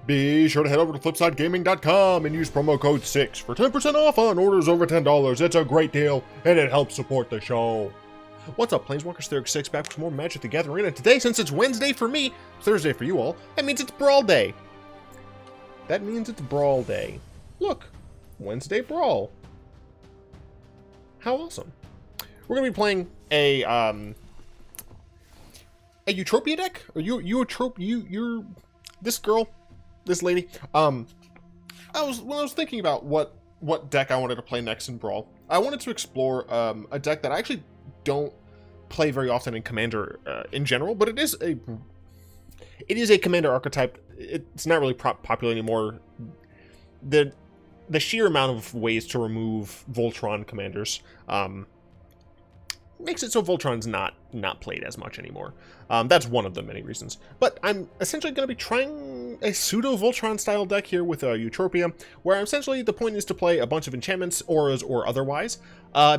Be sure to head over to flipsidegaming.com and use promo code 6 for 10% off on orders over $10. It's a great deal, and it helps support the show. What's up, Planeswalkers? Theric 6 back with more Magic the Gathering, and today, since it's Wednesday for me, Thursday for you all, that means it's Brawl Day. Look, Wednesday Brawl. How awesome. We're going to be playing a Eutropia deck? Or you're this girl, this lady. When I was thinking about what deck I wanted to play next in Brawl, I wanted to explore a deck that I actually don't play very often in Commander in general, but it is a Commander archetype. It's not really popular anymore. The sheer amount of ways to remove Voltron commanders makes it so Voltron's not played as much anymore. That's one of the many reasons. But I'm essentially going to be trying a pseudo Voltron style deck here with Eutropia, where essentially the point is to play a bunch of enchantments, auras, or otherwise,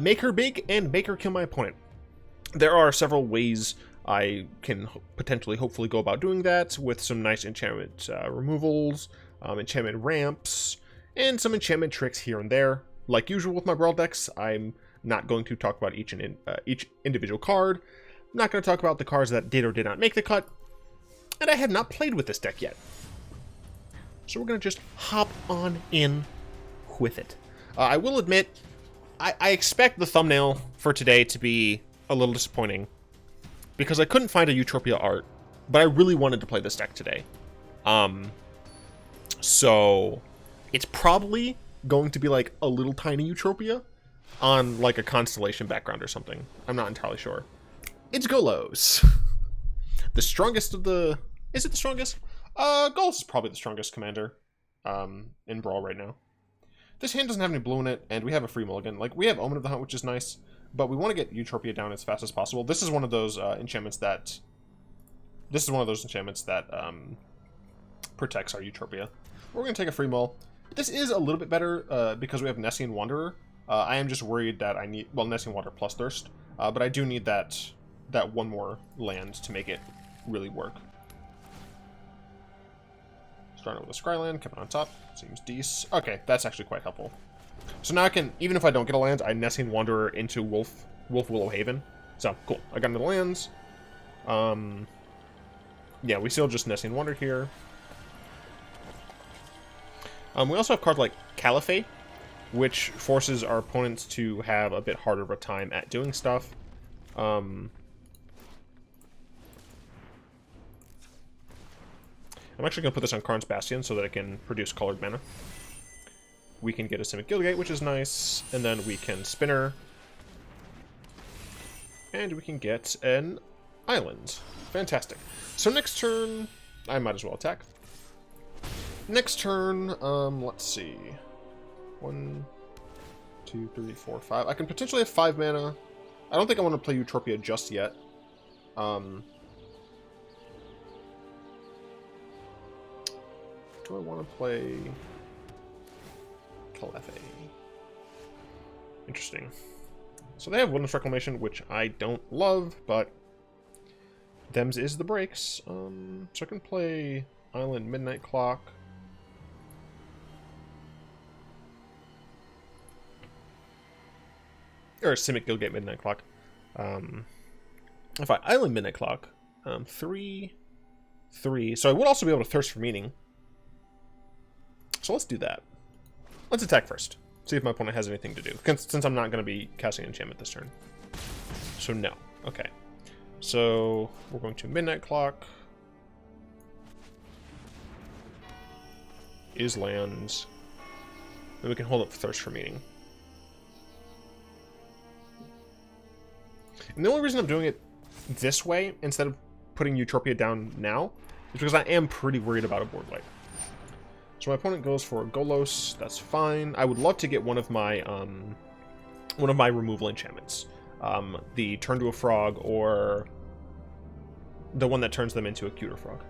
make her big and make her kill my opponent. There are several ways I can potentially, hopefully, go about doing that with some nice enchantment removals, enchantment ramps, and some enchantment tricks here and there. Like usual with my Brawl decks, I'm not going to talk about each individual card. I'm not going to talk about the cards that did or did not make the cut. And I have not played with this deck yet. So we're going to just hop on in with it. I will admit, I expect the thumbnail for today to be a little disappointing, because I couldn't find a Eutropia art, but I really wanted to play this deck today. So it's probably going to be like a little tiny Eutropia on like a constellation background or something. I'm not entirely sure. It's Golos. The strongest of the... Is it the strongest? Golos is probably the strongest commander in Brawl right now. This hand doesn't have any blue in it, and we have a free mulligan. Like, we have Omen of the Hunt, which is nice, but we want to get Eutropia down as fast as possible. This is one of those enchantments that... protects our Eutropia. We're going to take a free mull. This is a little bit better because we have Nessian Wanderer. I am just worried that I need... Well, Nessian Wanderer plus Thirst. But I do need that one more land to make it really work. Starting with a Scryland, kept it on top. Seems decent. Okay, that's actually quite helpful. So now I can, even if I don't get a land, I Nessian Wanderer into Wolf Willow Haven. So, cool. I got into the lands. Yeah, we still just Nessian Wander here. We also have cards like Caliphate, which forces our opponents to have a bit harder of a time at doing stuff. I'm actually going to put this on Karn's Bastion so that it can produce colored mana. We can get a Simic Guildgate, which is nice, and then we can Spinner. And we can get an Island. Fantastic. So next turn, I might as well attack. Next turn, let's see. 1, 2, 3, 4, 5. I can potentially have 5 mana. I don't think I want to play Eutropia just yet. Do I want to play Caliphate? Interesting. So they have Wilderness Reclamation, which I don't love, but them's is the breaks. So I can play Island Midnight Clock. Or Simic Guildgate Midnight Clock. If I Island Midnight Clock, 3, 3. So I would also be able to Thirst for Meaning. So let's do that. Let's attack first. See if my opponent has anything to do. Since I'm not going to be casting enchantment this turn. So no. Okay. So we're going to Midnight Clock. Is lands. Then we can hold up Thirst for Meaning. And the only reason I'm doing it this way, instead of putting Eutropia down now, is because I am pretty worried about a board wipe. So my opponent goes for a Golos. That's fine. I would love to get one of my removal enchantments. The Turn to a Frog, or the one that turns them into a cuter frog.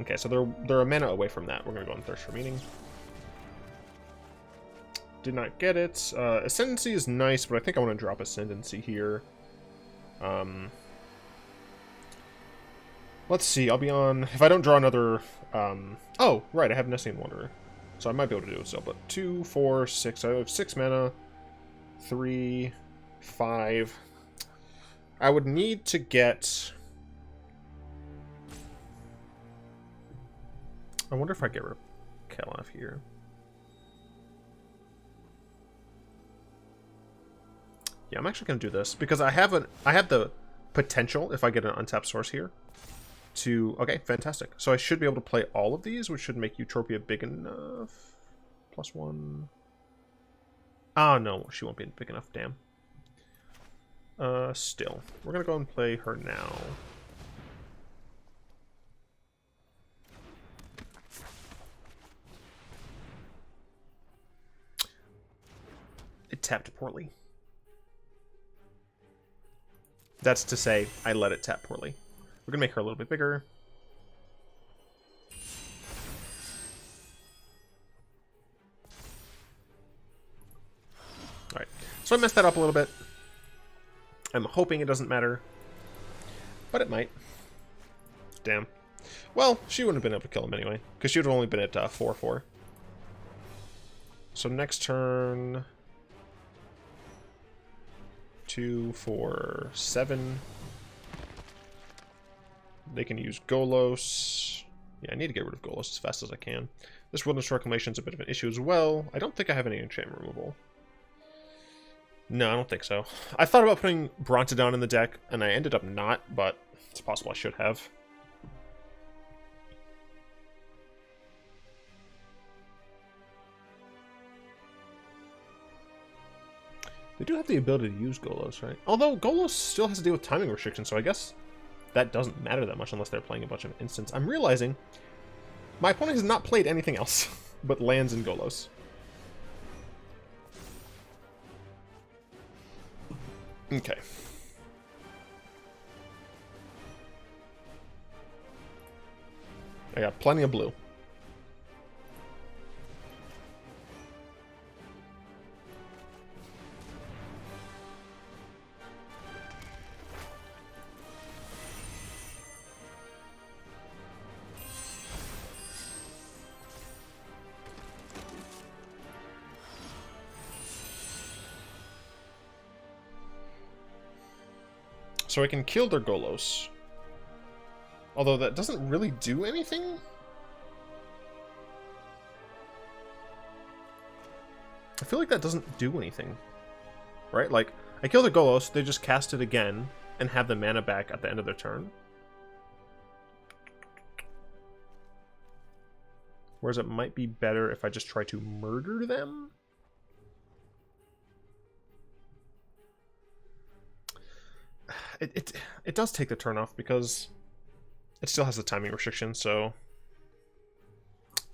Okay, so they're a mana away from that. We're going to go on Thirst for Meaning. Did not get it. Ascendancy is nice, but I think I want to drop Ascendancy here. Let's see, I'll be on... If I don't draw another... oh, right, I have Nesting Wanderer. So I might be able to do it still, but 2, 4, 6. I have 6 mana. 3, 5. I would need to get... I wonder if I get rid of Kelaf here. Yeah, I'm actually going to do this, because I have the potential, if I get an untapped source here, to... Okay, fantastic. So I should be able to play all of these, which should make Eutropia big enough. +1. Ah, no, she won't be big enough, damn. Still. We're going to go and play her now. It tapped poorly. That's to say, I let it tap poorly. We're going to make her a little bit bigger. Alright, so I messed that up a little bit. I'm hoping it doesn't matter, but it might. Damn. Well, she wouldn't have been able to kill him anyway, because she would have only been at 4/4. So next turn... 2, 4, 7. They can use Golos. Yeah, I need to get rid of Golos as fast as I can. This Wilderness Reclamation is a bit of an issue as well. I don't think I have any enchantment removal. No, I don't think so. I thought about putting Brontodon in the deck, and I ended up not, but it's possible I should have. They do have the ability to use Golos, right? Although Golos still has to deal with timing restrictions, so I guess that doesn't matter that much unless they're playing a bunch of instants. I'm realizing my opponent has not played anything else but lands and Golos. Okay. I got plenty of blue. So I can kill their Golos. Although that doesn't really do anything? I feel like that doesn't do anything. Right? Like, I kill their Golos, they just cast it again, and have the mana back at the end of their turn. Whereas it might be better if I just try to murder them? It does take the turn off because it still has the timing restriction, so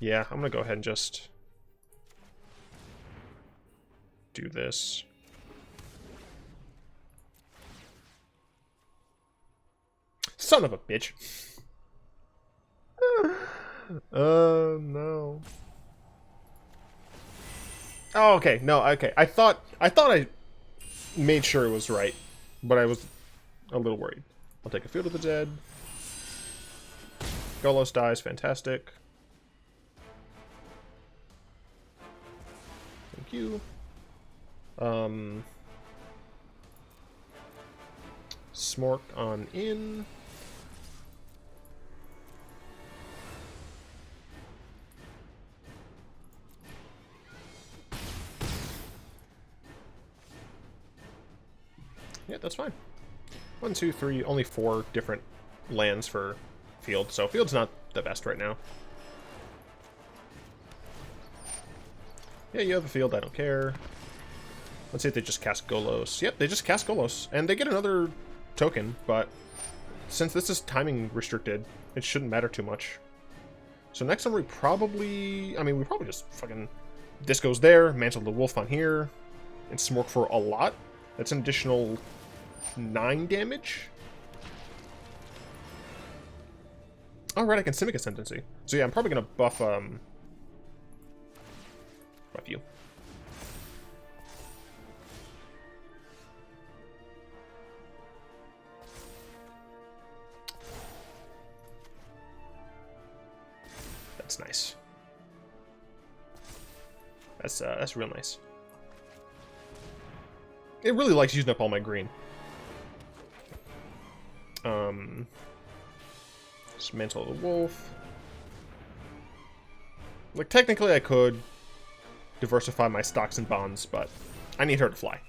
yeah, I'm gonna go ahead and just do this. Son of a bitch. No. Oh, okay. No, okay. I thought I made sure it was right, but I was a little worried. I'll take a Field of the Dead. Golos dies, fantastic. Thank you. Smork on in. Yeah, that's fine. 1, 2, 3, only 4 different lands for field, so field's not the best right now. Yeah, you have a field, I don't care. Let's see if they just cast Golos. Yep, they just cast Golos, and they get another token, but since this is timing restricted, it shouldn't matter too much. So next time we probably just fucking... This goes there, Mantle the Wolf on here, and Smork for a lot. That's an additional 9 damage. Alright, I can Simic Ascendancy. So yeah, I'm probably gonna buff you. That's nice. That's real nice. It really likes using up all my green. Mantle of the Wolf. Like, technically I could diversify my stocks and bonds, but I need her to fly.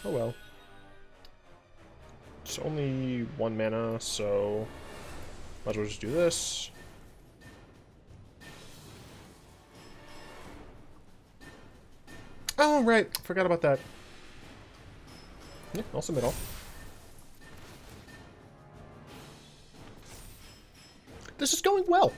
Oh well. It's only 1 mana, so might as well just do this. Oh, right. Forgot about that. Yeah, I'll submit all. This is going well.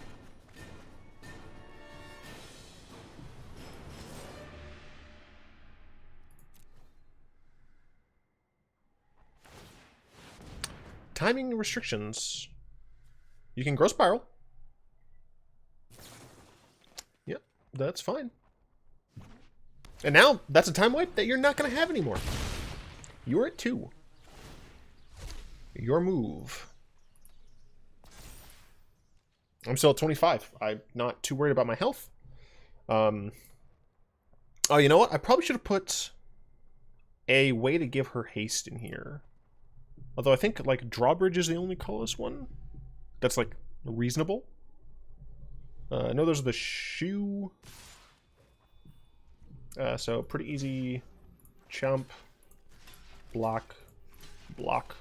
Timing restrictions. You can grow spiral. Yep, that's fine. And now, that's a time wipe that you're not going to have anymore. You're at 2. Your move. I'm still at 25. I'm not too worried about my health. Oh, you know what? I probably should have put a way to give her haste in here. Although I think, like, Drawbridge is the only colorless one that's, like, reasonable. I know there's the shoe. So pretty easy. Chump. Block. Block.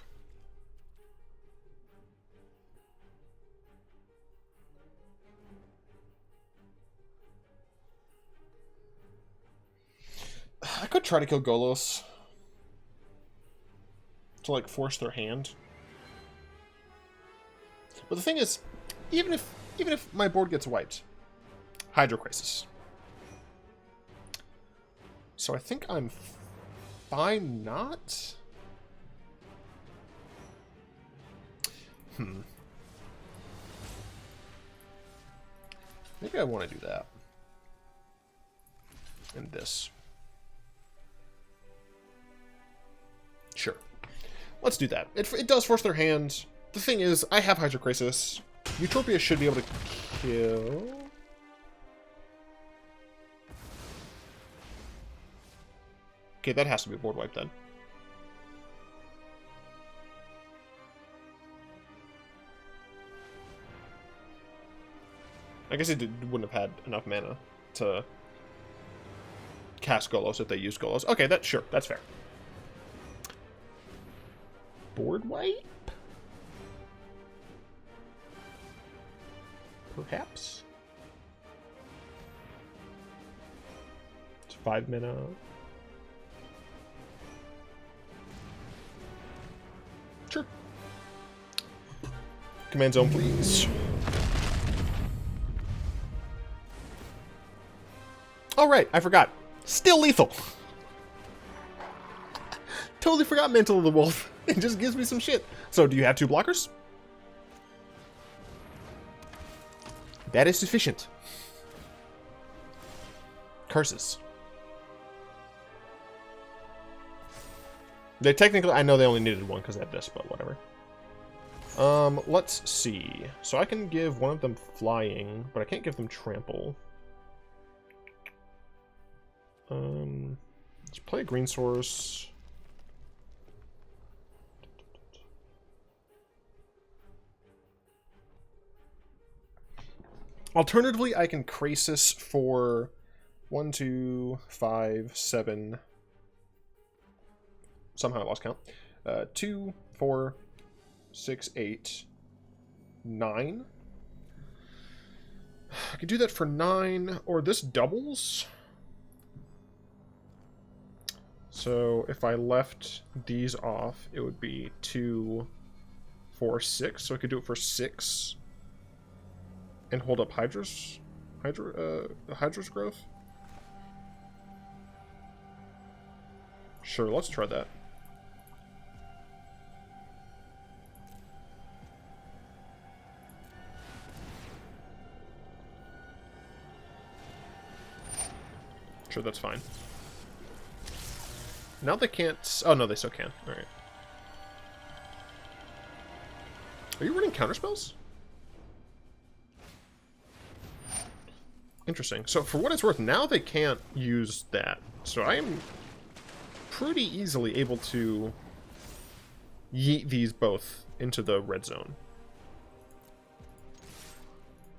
I could try to kill Golos. To, like, force their hand. But the thing is, even if my board gets wiped, Hydro Crisis. So I think I'm fine not. Maybe I want to do that. And this. Sure. Let's do that. It does force their hand. The thing is, I have Hydro Crisis. Eutropia should be able to kill. Okay, that has to be a board wipe then. I guess it wouldn't have had enough mana to cast Golos if they used Golos. Okay, sure, that's fair. Board wipe? Perhaps? It's 5 mana. Sure. Command zone, please. Oh, right, I forgot. Still lethal. Totally forgot Mantle of the Wolf. It just gives me some shit. So, do you have 2 blockers? That is sufficient. Curses. They technically, I know they only needed 1 because they had this, but whatever. Let's see. So I can give one of them flying, but I can't give them trample. Let's play a green source. Alternatively, I can Crisis for 1, 2, 5, 7. Somehow I lost count. 2, 4, 6, 8, 9. I could do that for 9, or this doubles. So if I left these off, it would be 2, 4, 6. So I could do it for 6. And hold up Hydra's growth? Sure, let's try that. Sure, that's fine. Now they can't... Oh, no, they still can. Alright. Are you running counterspells? Interesting. So, for what it's worth, now they can't use that. So, I am pretty easily able to yeet these both into the red zone.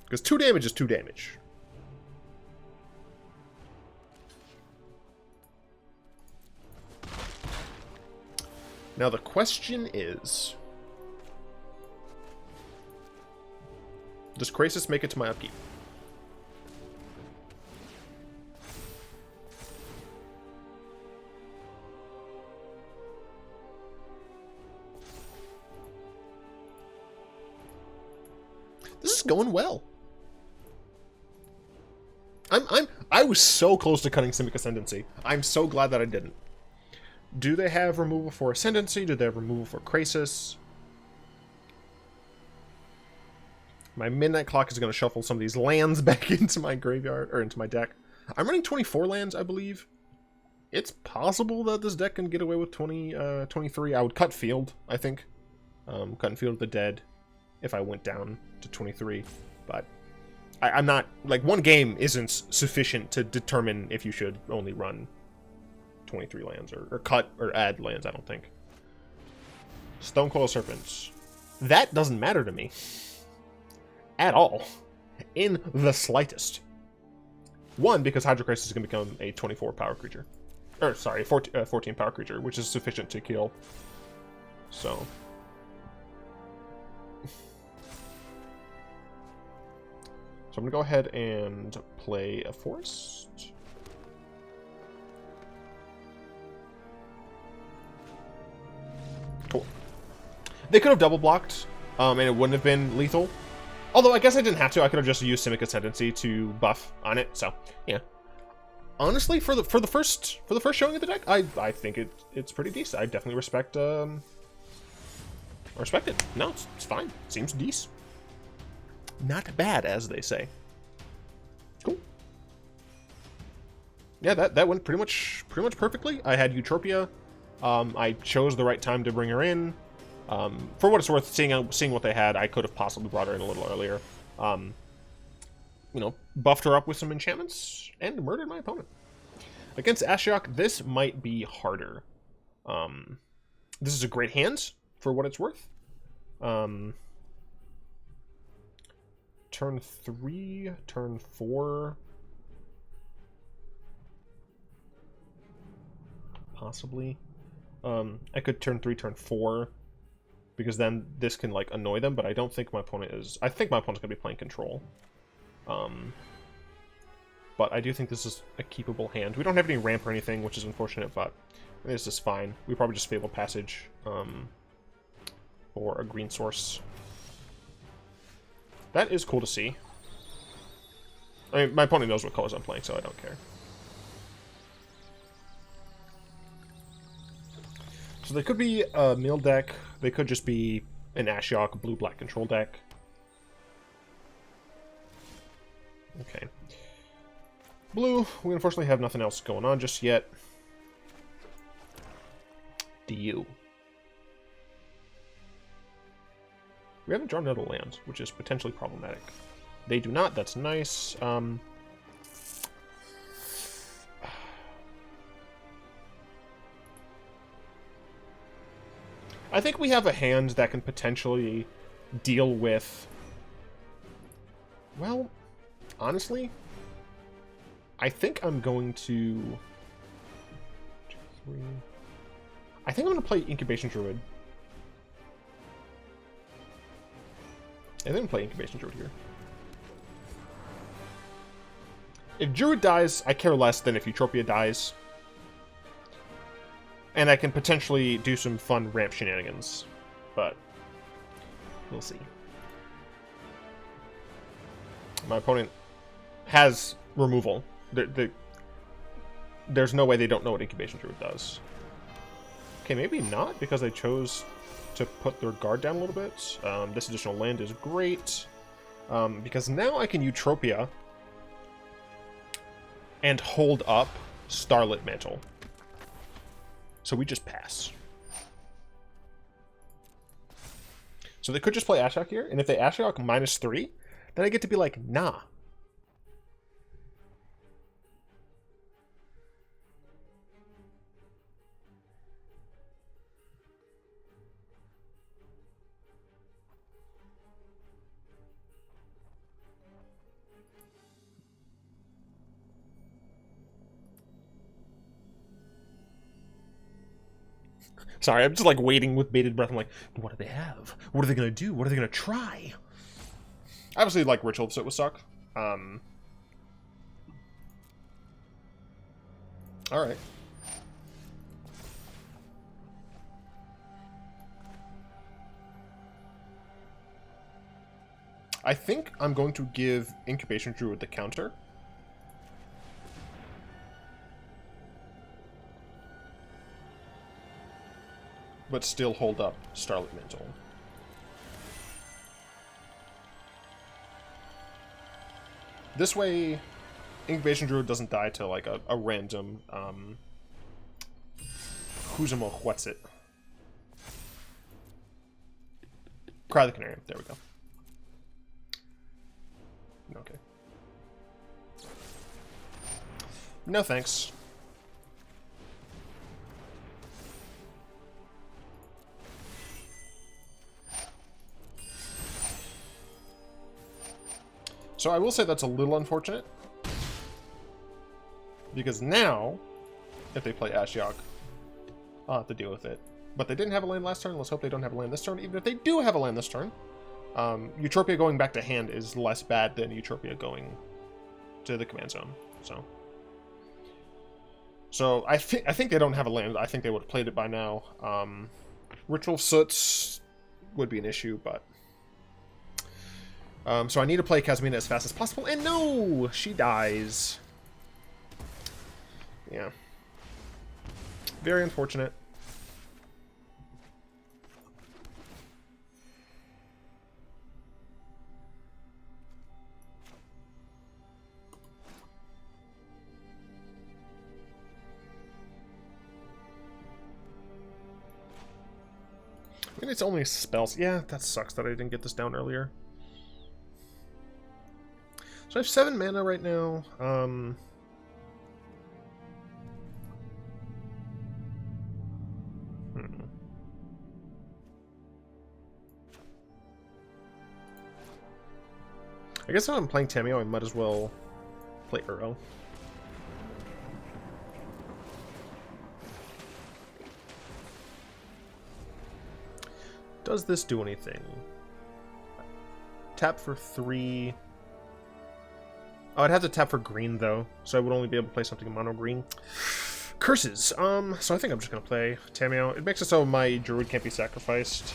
Because 2 damage is 2 damage. Now the question is... Does Krasis make it to my upkeep? This is going well. I was so close to cutting Simic Ascendancy. I'm so glad that I didn't. Do they have removal for Ascendancy? Do they have removal for Krasis? My Midnight Clock is going to shuffle some of these lands back into my graveyard, or into my deck. I'm running 24 lands, I believe. It's possible that this deck can get away with 23. I would cut Field, I think. Cutting Field of the Dead if I went down to 23. But I'm not... Like, one game isn't sufficient to determine if you should only run 23 lands, or cut or add lands, I don't think. Stonecoil Serpents. That doesn't matter to me. At all. In the slightest. One, because Hydro Crisis is going to become a 24 power creature. Or, sorry, 14 power creature, which is sufficient to kill. So... So I'm going to go ahead and play a Forest. Cool. They could have double blocked, and it wouldn't have been lethal. Although I guess I didn't have to. I could have just used Simic Ascendancy to buff on it. So yeah. Honestly, for the first showing of the deck, I think it's pretty decent. I definitely respect it. No, it's fine. Seems decent. Not bad, as they say. Cool. Yeah, that went pretty much perfectly. I had Eutropia. I chose the right time to bring her in. For what it's worth, seeing what they had, I could have possibly brought her in a little earlier. You know, buffed her up with some enchantments and murdered my opponent. Against Ashiok, this might be harder. This is a great hand for what it's worth. Turn 3, turn 4. Possibly. I could turn 3, turn 4. Because then this can, like, annoy them, but I don't think my opponent is... I think my opponent's going to be playing control. But I do think this is a keepable hand. We don't have any ramp or anything, which is unfortunate, but this is fine. We probably just Fable Passage or a green source. That is cool to see. I mean, my opponent knows what colors I'm playing, so I don't care. So they could be a mill deck. They could just be an Ashiok blue-black control deck. Okay. Blue, we unfortunately have nothing else going on just yet. DU. We haven't drawn out of lands, which is potentially problematic. They do not, that's nice. I think we have a hand that can potentially deal with... Well, honestly, I think I'm going to... 2, 3... I think I'm going to play Incubation Druid. I think I'm going to play Incubation Druid here. If Druid dies, I care less than if Eutropia dies. And I can potentially do some fun ramp shenanigans. But we'll see. My opponent has removal. There's no way they don't know what Incubation Druid does. Okay, maybe not, because they chose to put their guard down a little bit. This additional land is great. Because now I can Eutropia and hold up Starlit Mantle. So we just pass. So they could just play Ashiok here, and if they Ashiok -3, then I get to be like, nah. Sorry, I'm just like waiting with bated breath. I'm like, what do they have? What are they gonna do? What are they gonna try? Obviously, like Ritual, so it would suck. All right. I think I'm going to give Incubation Druid the counter. But still hold up Starlit Mantle. This way, Incubation Druid doesn't die to like a random what's it? Cry the Canary. There we go. Okay. No thanks. So I will say that's a little unfortunate. Because now, if they play Ashiok, I'll have to deal with it. But they didn't have a land last turn. Let's hope they don't have a land this turn. Even if they do have a land this turn, Eutropia going back to hand is less bad than Eutropia going to the command zone. So I think they don't have a land. I think they would have played it by now. Ritual Soots would be an issue, but... so I need to play Kazumina as fast as possible, and no! She dies. Yeah. Very unfortunate. I mean, it's only spells. Yeah, that sucks that I didn't get this down earlier. So I have 7 mana right now. I guess if I'm playing Tameo, I might as well play Uro. Does this do anything? Tap for 3... Oh, I'd have to tap for green, though, so I would only be able to play something in mono green. Curses! So I think I'm just going to play Tameo. It makes it so my Druid can't be sacrificed.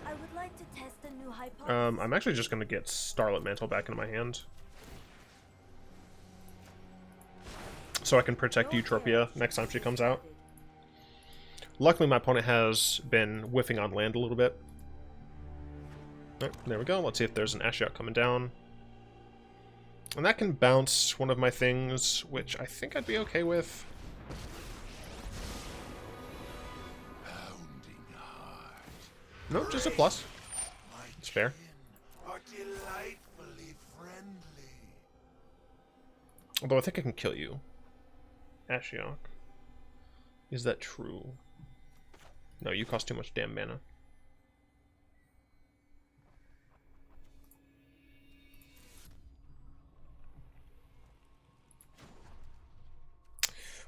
I would like to test a new hypothesis. I'm actually just going to get Starlit Mantle back into my hand. So I can protect Eutropia next time she comes out. Luckily, my opponent has been whiffing on land a little bit. Right, there we go. Let's see if there's an Ashiok coming down. And that can bounce one of my things, which I think I'd be okay with. Nope, just a plus. It's fair. Although I think I can kill you. Ashiok. Is that true? No, you cost too much damn mana.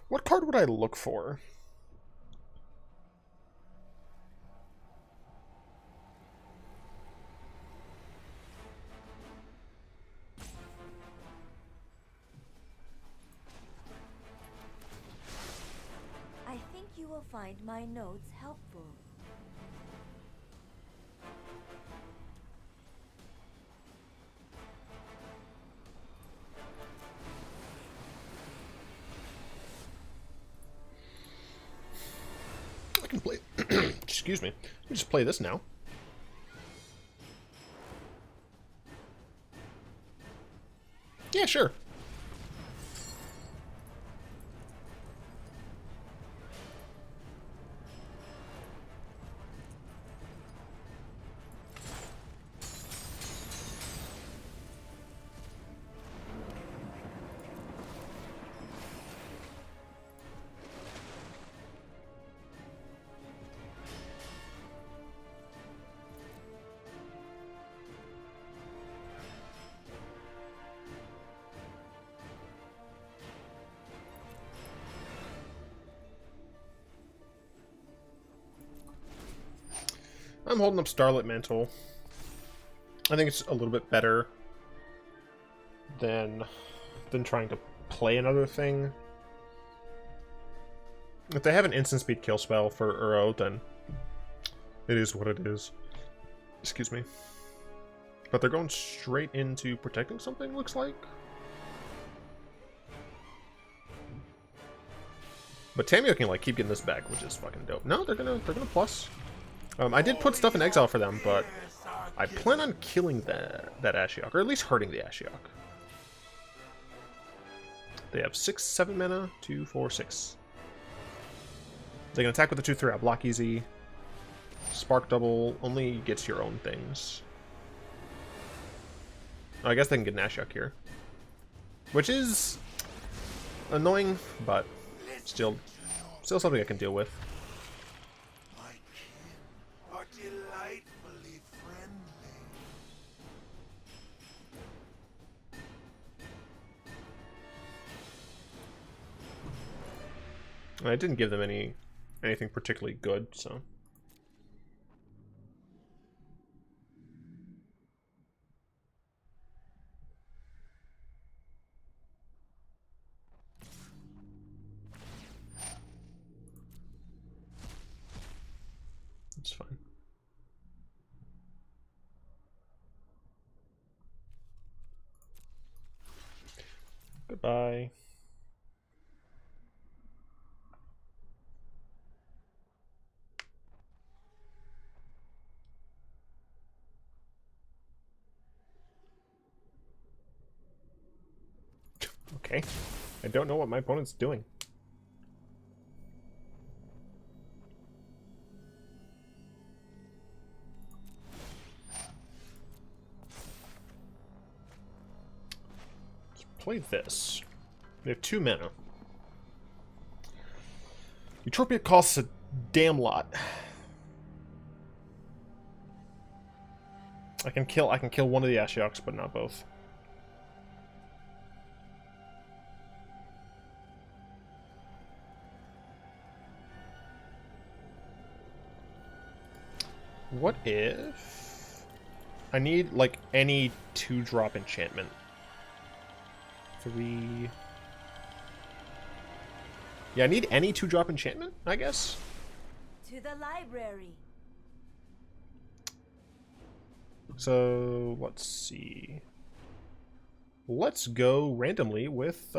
What card would I look for? I think you will find my notes helpful. I can play... Excuse me. Let me just play this now. Yeah, sure. I'm holding up Starlit Mantle. I think it's a little bit better than trying to play another thing. If they have an instant speed kill spell for Uro, then it is what it is. Excuse me. But they're going straight into protecting something, looks like. But Tamio can like keep getting this back, which is fucking dope. No, they're gonna plus. I did put stuff in exile for them, but I plan on killing that Ashiok, or at least hurting the Ashiok. They have 6, 7 mana, 2, 4, 6. They can attack with the 2/3 out, block easy. Spark double only gets your own things. Oh, I guess they can get an Ashiok here, which is annoying, but still something I can deal with. My kin are delightfully friendly. I didn't give them anything particularly good, so. It's fine. Goodbye. Okay. I don't know what my opponent's doing. Let's play this. They have 2 mana. Eutropia costs a damn lot. I can kill one of the Ashioks, but not both. What if I need like any 2-drop enchantment? 3. Yeah, I need any 2-drop enchantment, I guess. To the library. So let's see. Let's go randomly with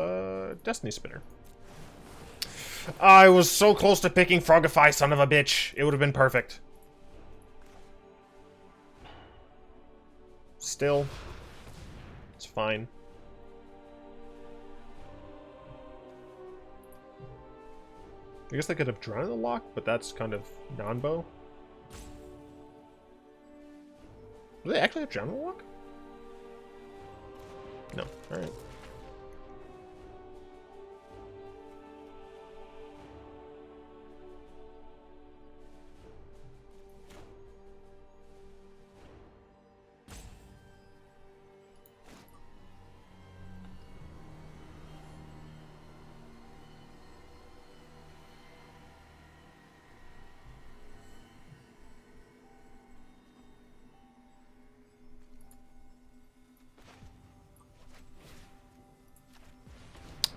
Destiny Spinner. I was so close to picking Frogify, son of a bitch. It would have been perfect. Still, it's fine. I guess they could have drawn the lock, but that's kind of non-bow. Do they actually have drawn the lock? No. Alright.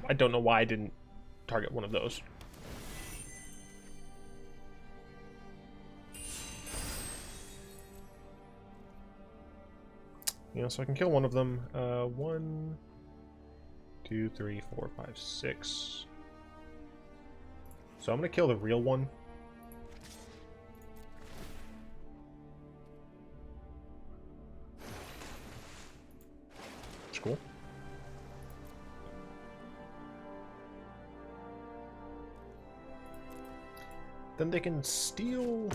I don't know why I didn't target one of those. You know, so I can kill one of them. 1, 2, 3, 4, 5, 6. So I'm gonna kill the real one. It's cool. Then they can steal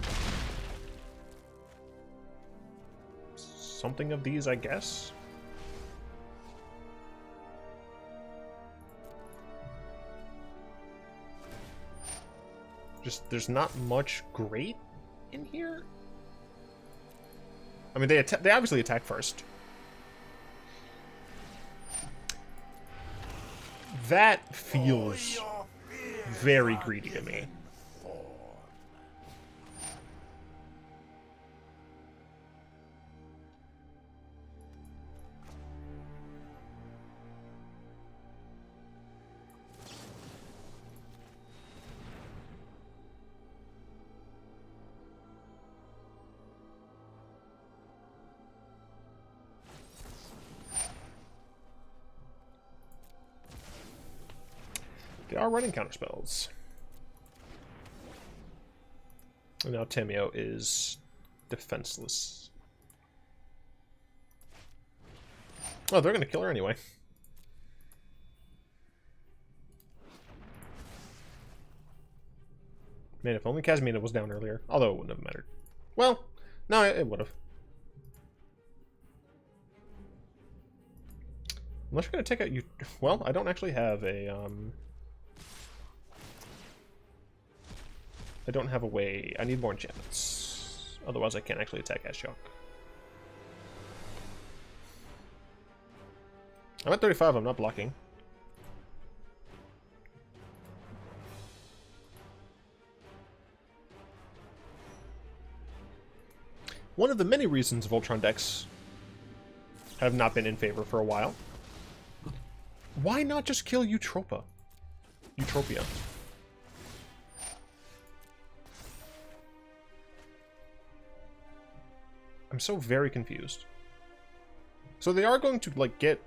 something of these, I guess. Just, there's not much great in here. I mean, they obviously attack first. That feels very greedy to me. They are running counterspells. And now Tamio is defenseless. Oh, they're gonna kill her anyway. Man, if only Kazmina was down earlier. Although it wouldn't have mattered. Well, no, it would have. Unless you're gonna take out you. Well, I don't actually have a I don't have a way. I need more enchantments. Otherwise, I can't actually attack Ashiok. I'm at 35. I'm not blocking. One of the many reasons Voltron decks have not been in favor for a while. Why not just kill Eutropia? I'm so very confused. So they are going to, like, get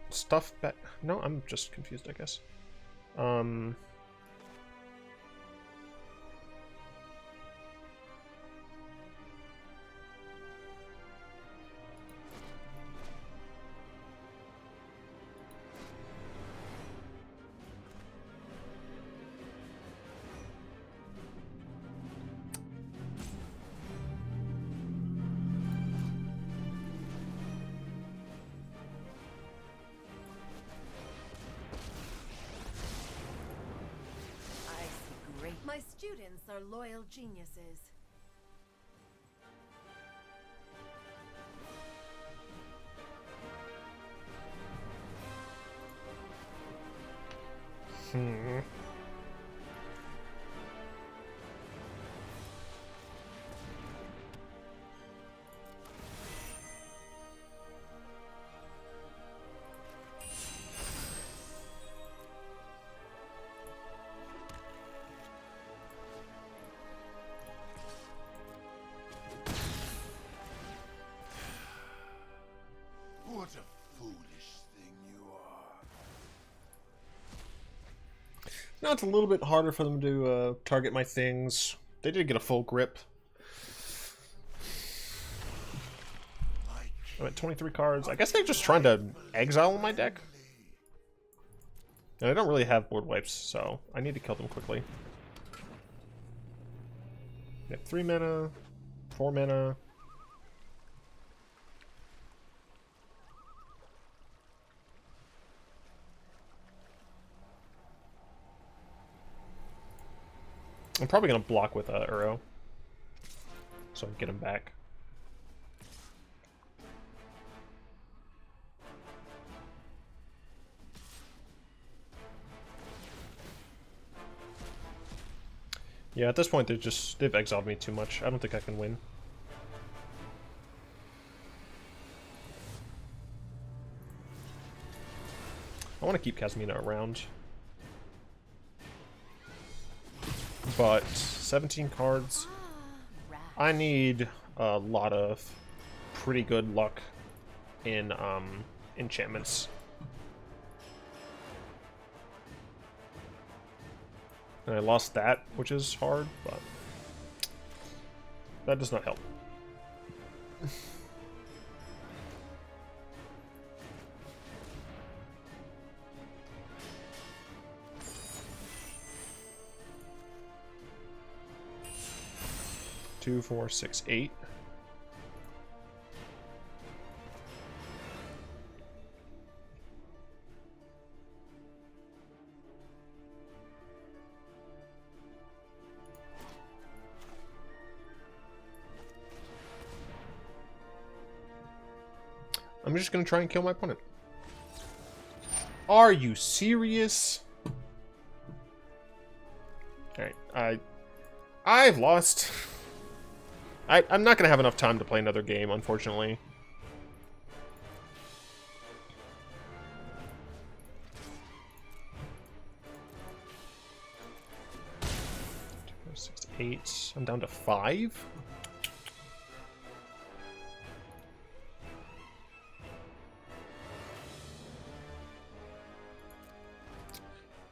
stuff back. No, I'm just confused, I guess. My students are loyal geniuses. What a foolish thing you are. Now it's a little bit harder for them to target my things. They did get a full grip. I'm at 23 cards. I guess they're just trying to exile my deck. And I don't really have board wipes, so I need to kill them quickly. I have 3 mana, 4 mana. I'm probably going to block with Uro, so I can get him back. Yeah, at this point they've exiled me too much. I don't think I can win. I want to keep Kazmina around. But 17 cards. I need a lot of pretty good luck in enchantments. And I lost that, which is hard, but that does not help. Two, 4, 6, 8. I'm just gonna try and kill my opponent. Are you serious? Alright, I've lost. I'm not gonna have enough time to play another game, unfortunately. Two, 4, 6, 8. I'm down to 5.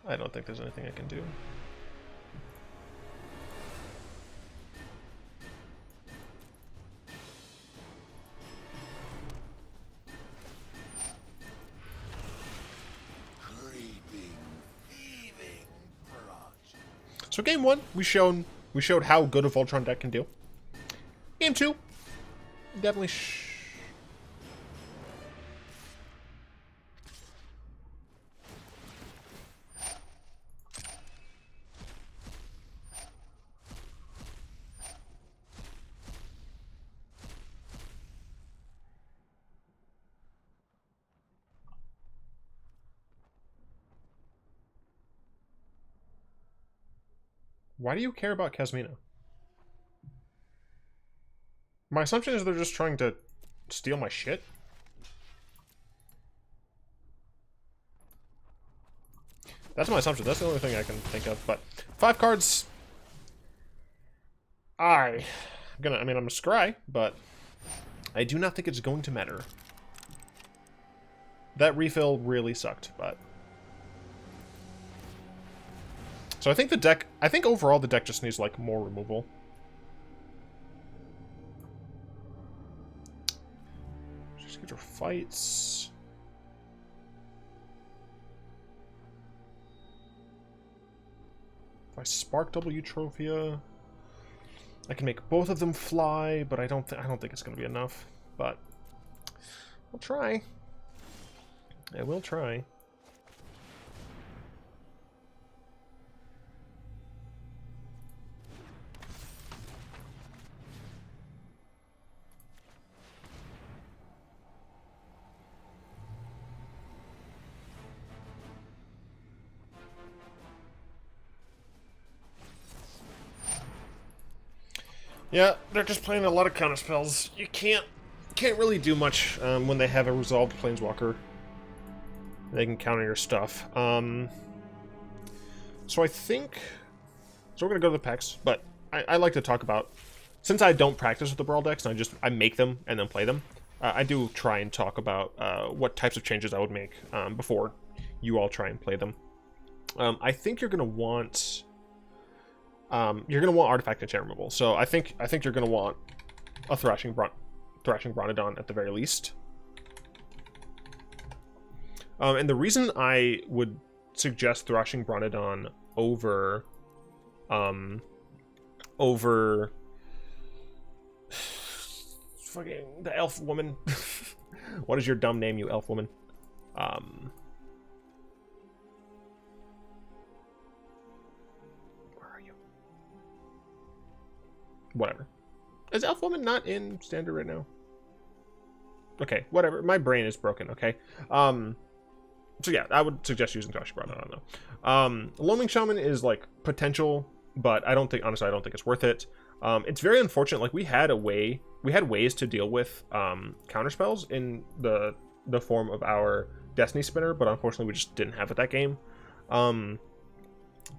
I don't think there's anything I can do. So game 1, we showed how good a Voltron deck can do. Game 2, definitely Why do you care about Kasmina? My assumption is they're just trying to steal my shit. That's my assumption. That's the only thing I can think of. But 5 cards. I'm a scry, but I do not think it's going to matter. That refill really sucked, but. So I think overall the deck just needs, like, more removal. Just get your fights. If I spark double Eutropia, I can make both of them fly, but I don't think it's going to be enough. But we'll try. I will try. Yeah, they're just playing a lot of counter spells. You can't really do much when they have a resolved Planeswalker. They can counter your stuff. So I think... So we're going to go to the packs, but I like to talk about... Since I don't practice with the Brawl decks, and I make them and then play them, I do try and talk about what types of changes I would make before you all try and play them. I think you're going to want... artifact and enchant removal. So I think you're gonna want a Thrashing Bronodon at the very least. And the reason I would suggest Thrashing Bronodon over fucking the elf woman. What is your dumb name, you elf woman? Whatever. Is Elf Woman not in standard right now? Okay, whatever. My brain is broken, okay? So yeah, I would suggest using Thrashing Bronodon though. Loaming Shaman is like potential, but honestly, I don't think it's worth it. It's very unfortunate. Like we had ways to deal with counterspells in the form of our Destiny Spinner, but unfortunately we just didn't have it that game.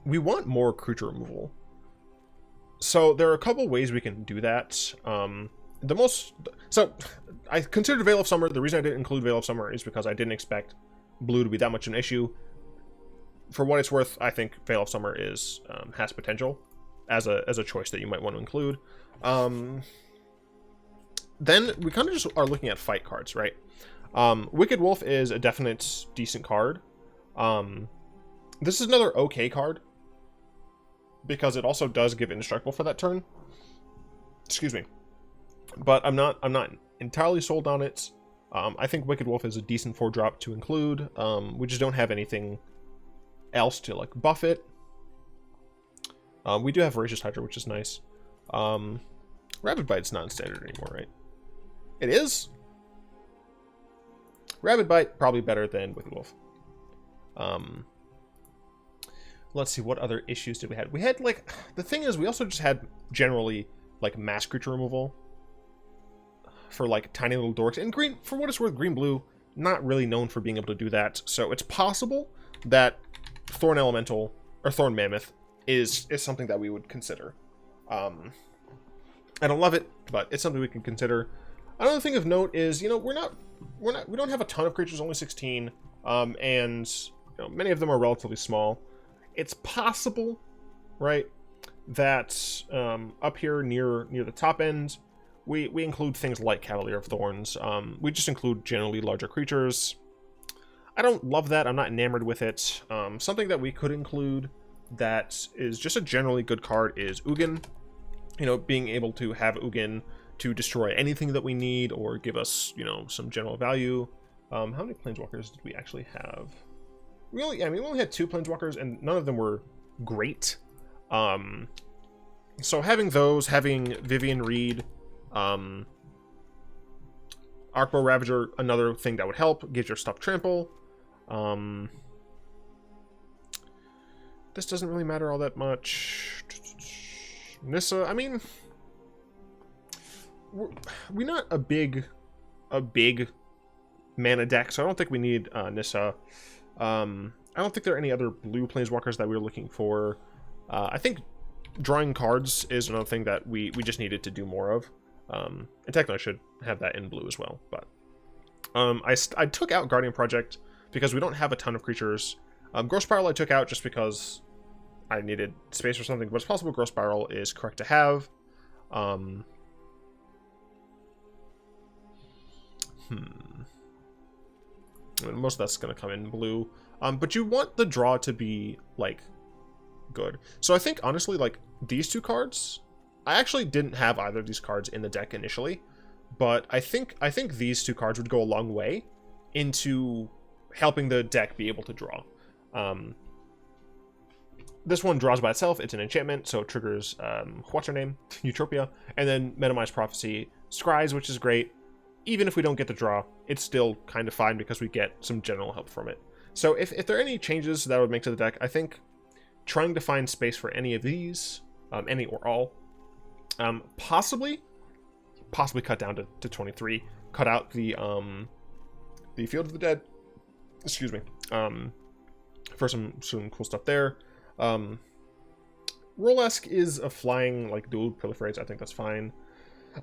We want more creature removal. So there are a couple ways we can do that. So I considered Veil of Summer. The reason I didn't include Veil of Summer is because I didn't expect blue to be that much an issue. For what it's worth, I think Veil of Summer has potential as a choice that you might want to include. Then we kind of just are looking at fight cards, right? Wicked Wolf is a definite decent card. This is another okay card, because it also does give indestructible for that turn. Excuse me. But I'm not entirely sold on it. I think Wicked Wolf is a decent 4-drop to include. We just don't have anything else to like buff it. We do have Voracious Hydra, which is nice. Rabid Bite's not in standard anymore, right? It is? Rabid Bite, probably better than Wicked Wolf. Let's see, what other issues did we have? We had, like, the thing is, we also just had generally, like, mass creature removal for, like, tiny little dorks. And green, for what it's worth, green-blue, not really known for being able to do that. So it's possible that Thorn Elemental, or Thorn Mammoth, is something that we would consider. I don't love it, but it's something we can consider. Another thing of note is, you know, we don't have a ton of creatures, only 16, and you know, many of them are relatively small. It's possible, right, that up here near the top end, we include things like Cavalier of Thorns. We just include generally larger creatures. I don't love that. I'm not enamored with it. Something that we could include that is just a generally good card is Ugin. You know, being able to have Ugin to destroy anything that we need or give us, you know, some general value. How many Planeswalkers did we actually have? Really, I mean, we only had 2 Planeswalkers, and none of them were great. So having those, having Vivian Reed, Arkbow Ravager, another thing that would help, gives your stuff trample. This doesn't really matter all that much. Nissa, I mean, we're not a big mana deck, so I don't think we need Nissa. I don't think there are any other blue Planeswalkers that we were looking for. I think drawing cards is another thing that we just needed to do more of. And technically I should have that in blue as well, but I took out Guardian Project because we don't have a ton of creatures. Growth Spiral I took out just because I needed space or something, but it's possible Growth Spiral is correct to have. Most of that's going to come in blue. But you want the draw to be, like, good. So I think, honestly, like, these 2 cards, I actually didn't have either of these cards in the deck initially, but I think these 2 cards would go a long way into helping the deck be able to draw. This one draws by itself. It's an enchantment, so it triggers, what's her name? Eutropia. And then Metamized Prophecy, Scries, which is great. Even if we don't get the draw, it's still kind of fine because we get some general help from it. So if there are any changes that I would make to the deck, I think trying to find space for any of these, any or all, possibly cut down to 23, cut out the Field of the Dead, excuse me, for some cool stuff there. Rolesque is a flying, like, dual proliferates. I think that's fine.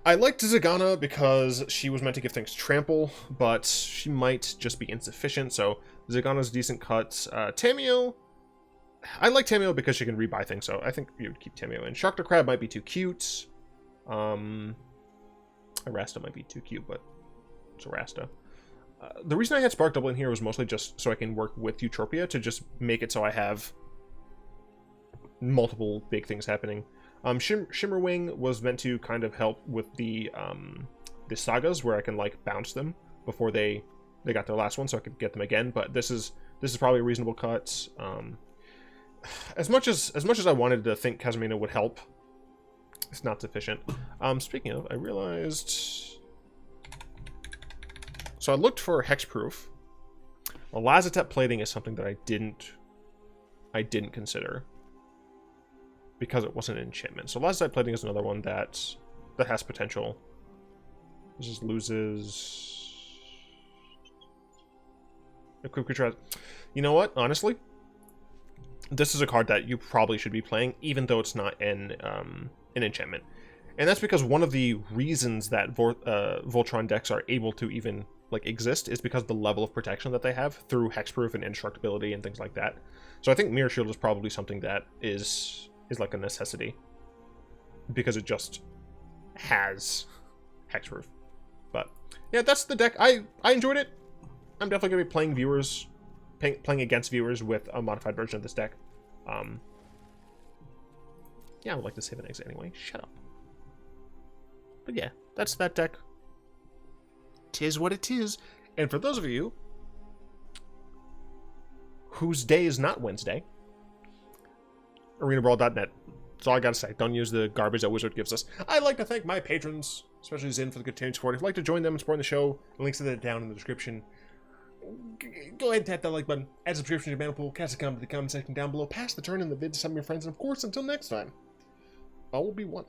I liked Zagana because she was meant to give things trample, but she might just be insufficient, so Zagana's decent cuts. Tameo, I like Tameo because she can rebuy things, so I think you would keep Tameo in. Sharkta Crab might be too cute. Arasta might be too cute, but it's Arasta. The reason I had Spark Double in here was mostly just so I can work with Eutropia to just make it so I have multiple big things happening. Shimmerwing was meant to kind of help with the sagas where I can, like, bounce them before they got their last one, so I could get them again. But this is probably a reasonable cut. As much as I wanted to think Kazumina would help, it's not sufficient. Speaking of, I realized. So I looked for hexproof. Well, Lazotep plating is something that I didn't consider, because it wasn't an enchantment. So Lazotep plating is another one that has potential. This just loses. Equip creature. You know what? Honestly, this is a card that you probably should be playing, even though it's not an enchantment. And that's because one of the reasons that Voltron decks are able to even, like, exist is because the level of protection that they have through hexproof and indestructibility and things like that. So I think Mirror Shield is probably something that is like a necessity, because it just has hexproof. But yeah, that's the deck. I enjoyed it. I'm definitely gonna be playing playing against viewers with a modified version of this deck. Yeah, I would like to save an exit anyway. Shut up. But yeah, that's that deck. Tis what it is. And for those of you whose day is not Wednesday, arenabrawl.net. That's all I gotta say. Don't use the garbage that Wizard gives us. I'd like to thank my patrons, especially Zin, for the continued support. If you'd like to join them and support the show, the links to that down in the description. Go ahead and tap that like button, add subscription to your banner pool, cast a comment in the comment section down below, pass the turn in the vid to some of your friends, and of course, until next time, all will be one.